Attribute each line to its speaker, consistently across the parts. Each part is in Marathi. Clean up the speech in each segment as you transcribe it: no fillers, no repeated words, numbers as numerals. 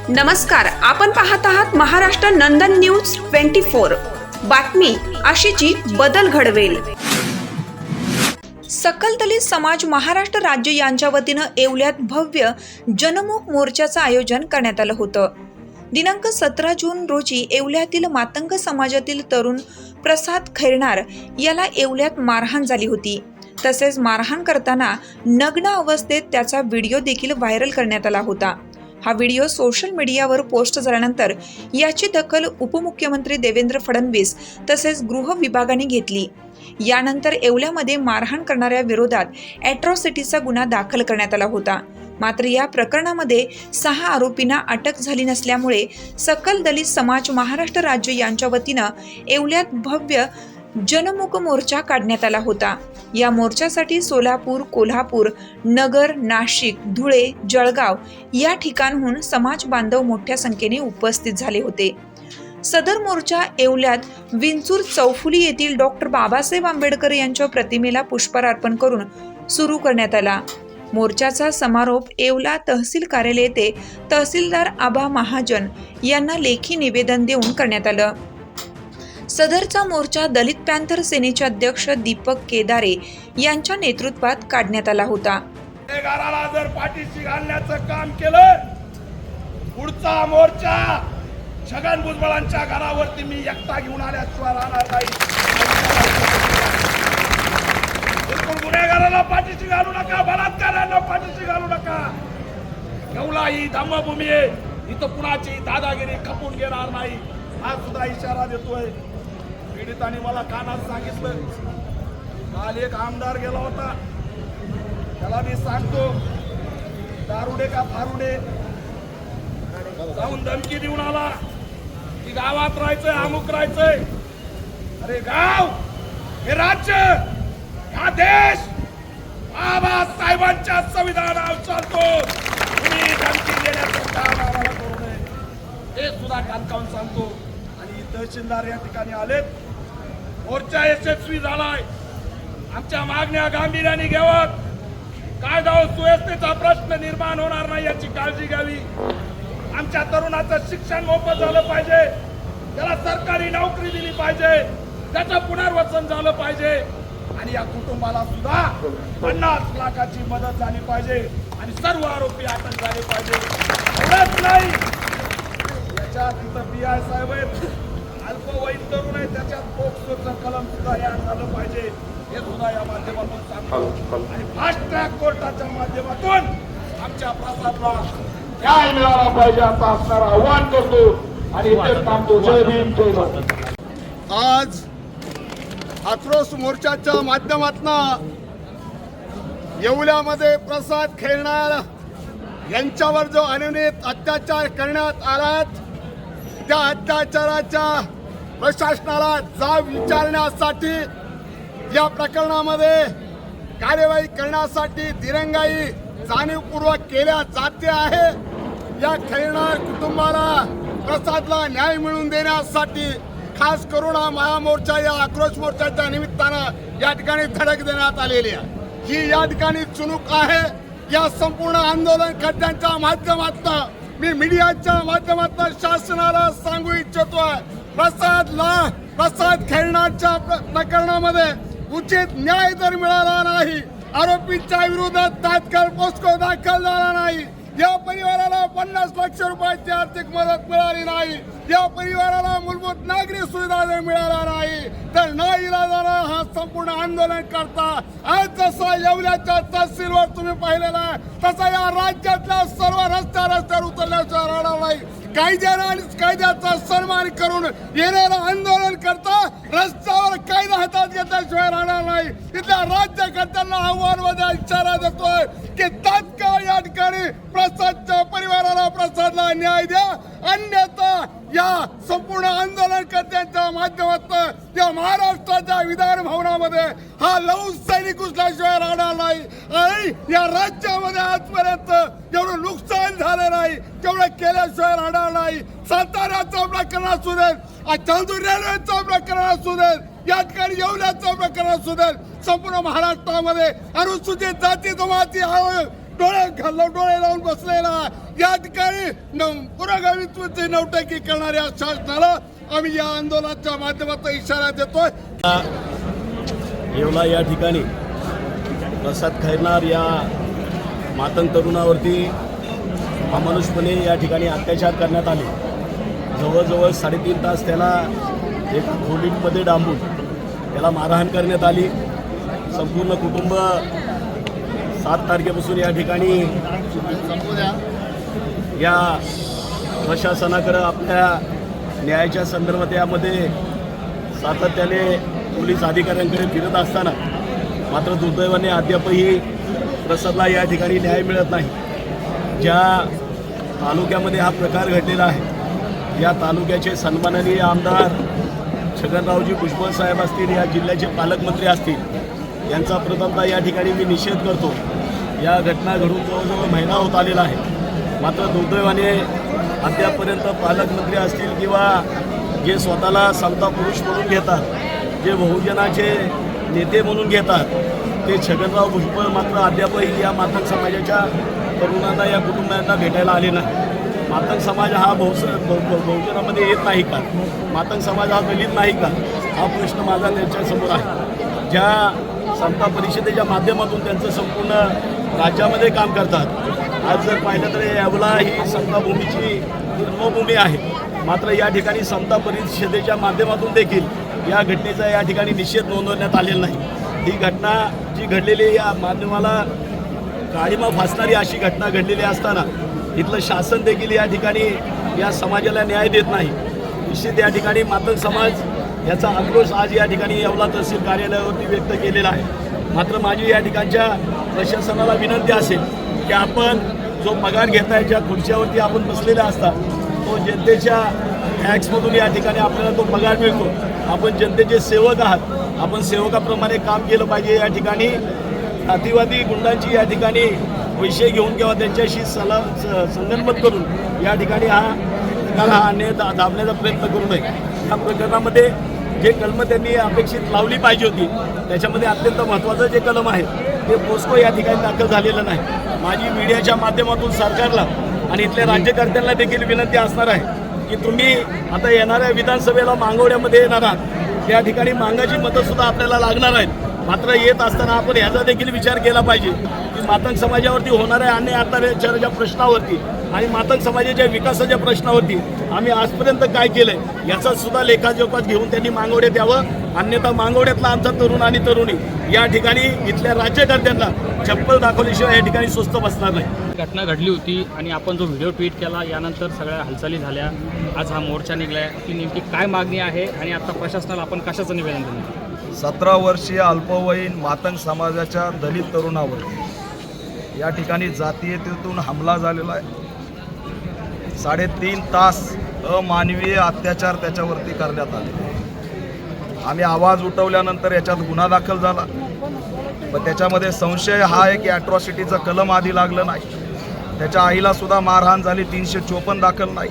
Speaker 1: नमस्कार, आपण पाहत आहात महाराष्ट्र नंदन न्यूज 24। बातमी अशीची बदल घडवेल। सकल दलित समाज महाराष्ट्र राज्य यांच्या वतीनं येवल्यात भव्य जनमुख मोर्चाचं आयोजन करण्यात आलं होतं। दिनांक 17 जून रोजी येवल्यातील मातंग समाजातील तरुण प्रसाद खैरनार याला येवल्यात मारहाण झाली होती। तसेच मारहाण करताना नग्न अवस्थेत त्याचा व्हिडिओ देखील व्हायरल करण्यात आला होता। हा व्हिडिओ सोशल मीडियावर पोस्ट झाल्यानंतर याची दखल उपमुख्यमंत्री देवेंद्र फडणवीस तसेच गृह विभागाने घेतली। यानंतर येवल्यामध्ये मारहाण करणाऱ्या विरोधात ॲट्रॉसिटीचा गुन्हा दाखल करण्यात आला होता। मात्र या प्रकरणामध्ये 6 आरोपींना अटक झाली नसल्यामुळे सकल दलित समाज महाराष्ट्र राज्य यांच्या वतीनं येवल्यात भव्य जनमुख मोर्चा काढण्यात आला होता। या मोर्चासाठी सोलापूर, कोल्हापूर, नगर, नाशिक, धुळे, जळगाव या ठिकाणहून समाज बांधव मोठ्या संख्येने उपस्थित झाले होते। सदर मोर्चा येवल्यात विंचूर चौफुली येथील डॉक्टर बाबासाहेब आंबेडकर यांच्या प्रतिमेला पुष्पहार अर्पण करून सुरू करण्यात आला। मोर्चाचा समारोप येवला तहसील कार्यालय येथे तहसीलदार आबा महाजन यांना लेखी निवेदन देऊन करण्यात आलं। सदरचा मोर्चा दलित पॅंथर सेनेचे अध्यक्ष दीपक केदारे यांच्या नेतृत्वात काढण्यात आला होता।
Speaker 2: गुन्हेगाराला जर पाठीशी घालण्याचं काम केलं, पुढचा मोर्चा छगन भुजबळांच्या घरावरती मी एकटा घेऊन आल्याशिवाय राहणार नाही। बिलकुल गुन्हेगाराला पाठीशी घालू नका, बलात्काराला पाठीशी घालू नका। येवला ही धम्मभूमी आहे, इथं कुणाची दादागिरी खपून घेणार नाही हा सुद्धा इशारा देतोय। पीडितांनी मला कानात सांगितलं, काल एक आमदार गेला होता, त्याला मी सांगतो दारुडे का फारुडे जाऊन धमकी देऊन आला की गावात राहायचंय, अमुक राहायचंय। अरे गाव हे राज्य, हा देश बाबासाहेबांच्या संविधानावर चालतो। तुम्ही धमकी देण्याचं काम आम्हाला करू नये हे सुद्धा कानकावून सांगतो। आणि तहसीलदार या ठिकाणी आलेत, मोर्चा यशस्वी झालाय। आमच्या मागण्या गांभीर्याने घ्याव्यात, कायदा व सुव्यवस्थेचा प्रश्न निर्माण होणार नाही याची काळजी घ्यावी। आमच्या तरुणाचं शिक्षण मोफत झालं पाहिजे, त्याला सरकारी नोकरी दिली पाहिजे, त्याचं पुनर्वसन झालं पाहिजे आणि या कुटुंबाला सुद्धा 50 लाखाची मदत झाली पाहिजे आणि सर्व आरोपी अटक झाले पाहिजे। एवढंच नाही, याच्यात तिथं PI साहेब आहेत, अल्पवयीन तरुण आहे, त्याच्यात पोक्सोचं कलम सुद्धा यात झालं पाहिजे हे सुद्धा या माध्यमातून सांगतो। आणि फास्ट ट्रॅक कोर्टाच्या माध्यमातून आमच्या प्रसादला न्याय मिळाला पाहिजे असं असणारं आव्हान करतो आणि इथे थांबतो। जय भीम, जय भारत।
Speaker 3: आज आक्रोश मोर्चाच्या माध्यमातून येवल्यामध्ये प्रसाद खैरनार यांच्यावर जो अनियमित अत्याचार करण्यात आला, त्या अत्याचाराच्या प्रशासनाला जाब विचारण्यासाठी या प्रकरणामध्ये कार्यवाही करण्यासाठी दिरंगाई जाणीवपूर्वक केल्या जाते आहे। या खैरनार कुटुंबाला प्रसादला न्याय मिळवून देण्यासाठी खास करून हा महामोर्चा या आक्रोश मोर्चाच्या निमित्तानं या ठिकाणी धडक देण्यात आलेली आहे। ही या ठिकाणी चुणूक आहे। या संपूर्ण आंदोलनकर्त्यांच्या माध्यमातून मी मीडियाच्या माध्यमातून शासनाला सांगू इच्छितोय, प्रसाद खैरनारच्या प्रकरणामध्ये उचित न्याय जर मिळाला नाही, आरोपींच्या विरोधात तात्काळ पोस्को दाखल झाला नाही, या परिवाराला 50 लाख रुपयाची आर्थिक मदत मिळाली नाही, या परिवाराला मूलभूत नागरी सुविधा जर मिळाला नाही, तर नाईलाजानं हा संपूर्ण आंदोलन करता आज जसा येवल्याच्या तहसीलवर तुम्ही पाहिलेला आहे, तसा या राज्यातल्या सर्व रस्त्यावर उतरल्याशिवाय राहणार नाही। कायद्याला आणि कायद्याचा सन्मान करून येणारं आंदोलन करता रस्त्यावर कायदा हातात घेतल्याशिवाय राहणार नाही। इथल्या राज्यकर्त्यांना आव्हान मध्ये इशारा देतोय की तात्काळ या ठिकाणी प्रसादच्या परिवाराला प्रसादला न्याय द्या, अन्यथा या संपूर्ण आंदोलनकर्त्यांच्या माध्यमातून या महाराष्ट्राच्या विधान भवनामध्ये हा लौह सैनिक घुसल्याशिवाय राहणार नाही। आणि या राज्यामध्ये आजपर्यंत जेवढं नुकसान झालं नाही तेवढं केल्याशिवाय राहणार नाही। साताऱ्याचं प्रकरण असू दे, चांदूर रेल्वेचं प्रकरण असू दे, या ठिकाणी येवल्याचं प्रकरण असू दे, संपूर्ण महाराष्ट्रामध्ये अनुसूचित जाती जमाती डोळे लावून बसलेला या ठिकाणी पुरोगामित्वाची नौटंकी करणाऱ्या शासनाला आम्ही या आंदोलनाच्या माध्यमातून इशारा देतोय.
Speaker 4: येवला या ठिकाणी प्रसाद खैरनार या मातंग तरुणावरती अमानुषपणे या ठिकाणी अत्याचार करण्यात आले. जवळजवळ 3.5 तास त्याला एक खोलीमध्ये डांबून त्याला मारहाण करण्यात आली. संपूर्ण कुटुंब 7 तारखेपासून या ठिकाणी या प्रशासनाकडे आपल्या न्यायाच्या संदर्भात यामध्ये सातत्याने पोलीस अधिकाऱ्यांकडे फिरत असताना मात्र दुर्दैवाने अद्यापही प्रसादला या ठिकाणी न्याय मिळत नाही. ज्या तालुक्यामध्ये हा प्रकार घडलेला आहे या तालुक्याचे सन्माननीय आमदार छगनरावजी भुजबळ साहेब असतील, या जिल्ह्याचे पालकमंत्री असतील, यांचा प्रथमतः या ठिकाणी मी निषेध करतो. या घटना घडून जवळजवळ महिना होत आलेला आहे. मात्र दुर्दैवाने अद्यापर्यंत पालकमंत्री असतील किंवा जे स्वतःला समता पुरुष म्हणून घेतात, जे बहुजनाचे नेते म्हणून घेतात, ते छगनराव भुजबळ मात्र अद्यापही या मातंग समाजाच्या तरुणांना, या कुटुंबांना भेटायला आले नाही. मातंग समाज हा बहुजनामध्ये येत नाही का? मातंग समाज हा दलित नाही का? हा प्रश्न माझा त्यांच्यासमोर आहे. ज्या समता परिषदेच्या माध्यमातून त्यांचं संपूर्ण राज्यामध्ये काम करतात. आज जर पाहिलं तर येवला ही समता भूमीची जन्मभूमी आहे. मात्र या ठिकाणी समता परिषदेच्या माध्यमातून देखील या घटनेचा या ठिकाणी निषेध नोंदवण्यात आलेला नाही. ही घटना जी घडलेली या माध्यमाला काळिमा फासणारी अशी घटना घडलेली असताना इथलं शासन देखील या ठिकाणी या समाजाला न्याय देत नाही. निश्चित या ठिकाणी मातंग समाज याचा आक्रोश आज या ठिकाणी येवला तहसील कार्यालयावरती व्यक्त केलेला आहे. मात्र माझी या ठिकाणच्या प्रशासनाला विनंती असेल की आपण जो पगार घेताय, ज्या खुर्च्यावरती आपण बसलेले असतात, तो जनतेच्या टॅक्समधून या ठिकाणी आपल्याला तो पगार मिळतो. आपण जनतेचे सेवक आहात, आपण सेवकाप्रमाणे काम केलं पाहिजे. या ठिकाणी जातीवादी गुंडांची या ठिकाणी पैसे घेऊन किंवा त्यांच्याशी संगनमत करून या ठिकाणी हा अन्याय दाबण्याचा प्रयत्न करू नये. या प्रकरणामध्ये जे कलम त्यांनी अपेक्षित लावली पाहिजे होती त्याच्यामध्ये अत्यंत महत्त्वाचं जे कलम आहे ते पोस्को या ठिकाणी दाखल झालेलं नाही. माझी मीडियाच्या माध्यमातून सरकारला आणि इथल्या राज्यकर्त्यांना देखील विनंती असणार आहे की तुम्ही आता येणाऱ्या विधानसभेला मांगवड्यामध्ये येणार आहात. त्या ठिकाणी मांगाची मतंसुद्धा आपल्याला लागणार आहेत. मात्र येत असताना आपण ह्याचा देखील विचार केला पाहिजे की मातंग समाजावरती होणाऱ्या अन्याय अत्याचाराच्या प्रश्नावरती आणि मातंग समाजाच्या विकासाच्या प्रश्नावरती आम्ही आजपर्यंत काय केलंय याचा सुद्धा लेखाजोखा घेऊन त्यांनी मांगवड्यात यावं. अन्यथा मांगवड्यातला आमचा तरुण आणि तरुणी या ठिकाणी इथल्या राज्यकर्त्यांना चप्पल दाखवल्याशिवाय या ठिकाणी स्वस्त बसणार नाही.
Speaker 5: घटना घडली होती आणि आपण जो व्हिडिओ ट्विट केला यानंतर सगळ्या हालचाली झाल्या. आज हा मोर्चा निघलाय. ती नेमकी काय मागणी आहे आणि आता प्रशासनाला आपण कशाचं निवेदन दिलं?
Speaker 6: 17 वर्षीय अल्पवयीन मातंग समाजाच्या दलित तरुणावर या ठिकाणी जातीयतेतून हमला झालेला आहे. 3.5 तास अमानवीय अत्याचार त्याच्यावरती करण्यात आले. आम्ही आवाज उठवल्यानंतर याच्यात गुन्हा दाखल झाला, पण त्याच्यामध्ये संशय हा आहे की ॲट्रॉसिटीचं कलम आधी लागलं नाही. त्याच्या आईला सुद्धा मारहाण झाली, 354 दाखल नाही.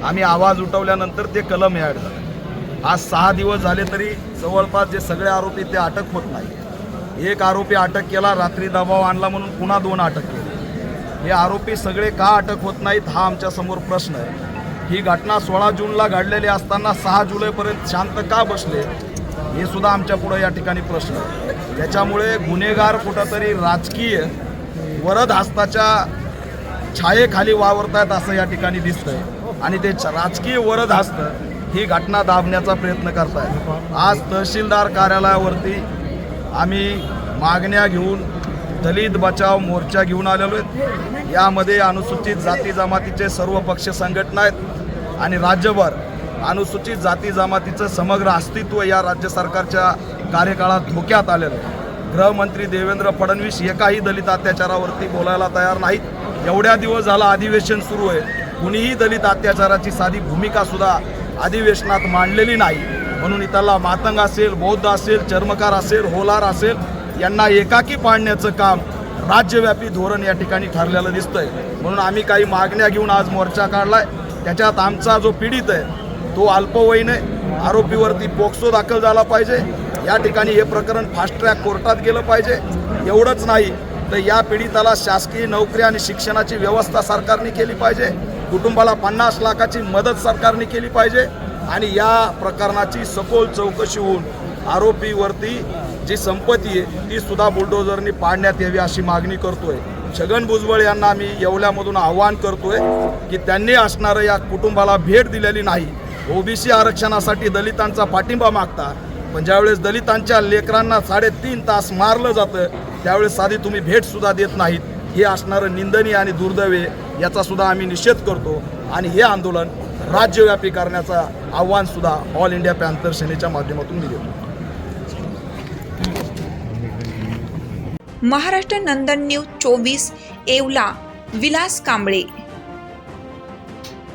Speaker 6: आम्ही आवाज उठवल्यानंतर ते कलम ॲड झालं. आज 6 दिवस झाले तरी जवळपास जे सगळे आरोपी ते अटक होत नाही. एक आरोपी अटक केला, रात्री दबाव आणला म्हणून पुन्हा 2 अटक केले. हे आरोपी सगळे का अटक होत नाहीत हा आमच्यासमोर प्रश्न आहे. ही घटना 16 जूनला घडलेली असताना 6 जुलैपर्यंत शांत का बसले हे सुद्धा आमच्या पुढे या ठिकाणी प्रश्न आहे. त्याच्यामुळे गुन्हेगार कुठंतरी राजकीय वरद हस्ताच्या छायेखाली वावरत आहेत असं या ठिकाणी दिसतंय आणि ते राजकीय वरद हस्त ही घटना दाबण्याचा प्रयत्न करतायत. आज तहसीलदार कार्यालयावरती आम्ही मागण्या घेऊन दलित बचाव मोर्चा घेऊन आलेलो आहेत. यामध्ये अनुसूचित जाती जमातीचे सर्व पक्ष संघटना आहेत आणि राज्यभर अनुसूचित जाती जमातीचं समग्र अस्तित्व या राज्य सरकारच्या कार्यकाळात धोक्यात आलेलं आहे. गृहमंत्री देवेंद्र फडणवीस एकाही दलित अत्याचारावरती बोलायला तयार नाहीत. एवढ्या दिवस झालं अधिवेशन सुरू आहे, कुणीही दलित अत्याचाराची साधी भूमिकासुद्धा अधिवेशनात मांडलेली नाही. म्हणून इथला मातंग असेल, बौद्ध असेल, चर्मकार असेल, होलार असेल यांना एकाकी पाडण्याचं काम राज्यव्यापी धोरण या ठिकाणी ठरलेलं दिसतंय. म्हणून आम्ही काही मागण्या घेऊन आज मोर्चा काढलाय. त्याच्यात आमचा जो पीडित आहे तो अल्पवयीन आहे. आरोपीवरती पोक्सो दाखल झाला पाहिजे. या ठिकाणी हे प्रकरण फास्ट ट्रॅक कोर्टात गेलं पाहिजे. एवढंच नाही तर या पीडिताला शासकीय नोकरी आणि शिक्षणाची व्यवस्था सरकारने केली पाहिजे. कुटुंबाला 50 लाखाची मदत सरकारने केली पाहिजे आणि या प्रकरणाची सखोल चौकशी होऊन आरोपीवरती जी संपत्ती आहे ती सुद्धा बुलडोझरनी पाडण्यात यावी अशी मागणी करतोय. छगन भुजबळ यांना मी येवल्यामधून आवाहन करतोय की त्यांनी असणारं या कुटुंबाला भेट दिलेली नाही. ओबीसी आरक्षणासाठी दलितांचा पाठिंबा मागता, पण ज्यावेळेस दलितांच्या लेकरांना 3.5 तास मारलं जातं त्यावेळेस साधी तुम्ही भेटसुद्धा देत नाहीत. हे असणारं निंदनीय आणि दुर्दैव आहे. याचा सुद्धा आम्ही निषेध करतो आणि हे आंदोलन राज्यव्यापी करण्याचा आव्हान सुद्धा ऑल इंडिया पॅन्थर सेनेच्या माध्यमातून मी देतो.
Speaker 1: महाराष्ट्र नंदन न्यूज 24 येवला. विलास कांबळे.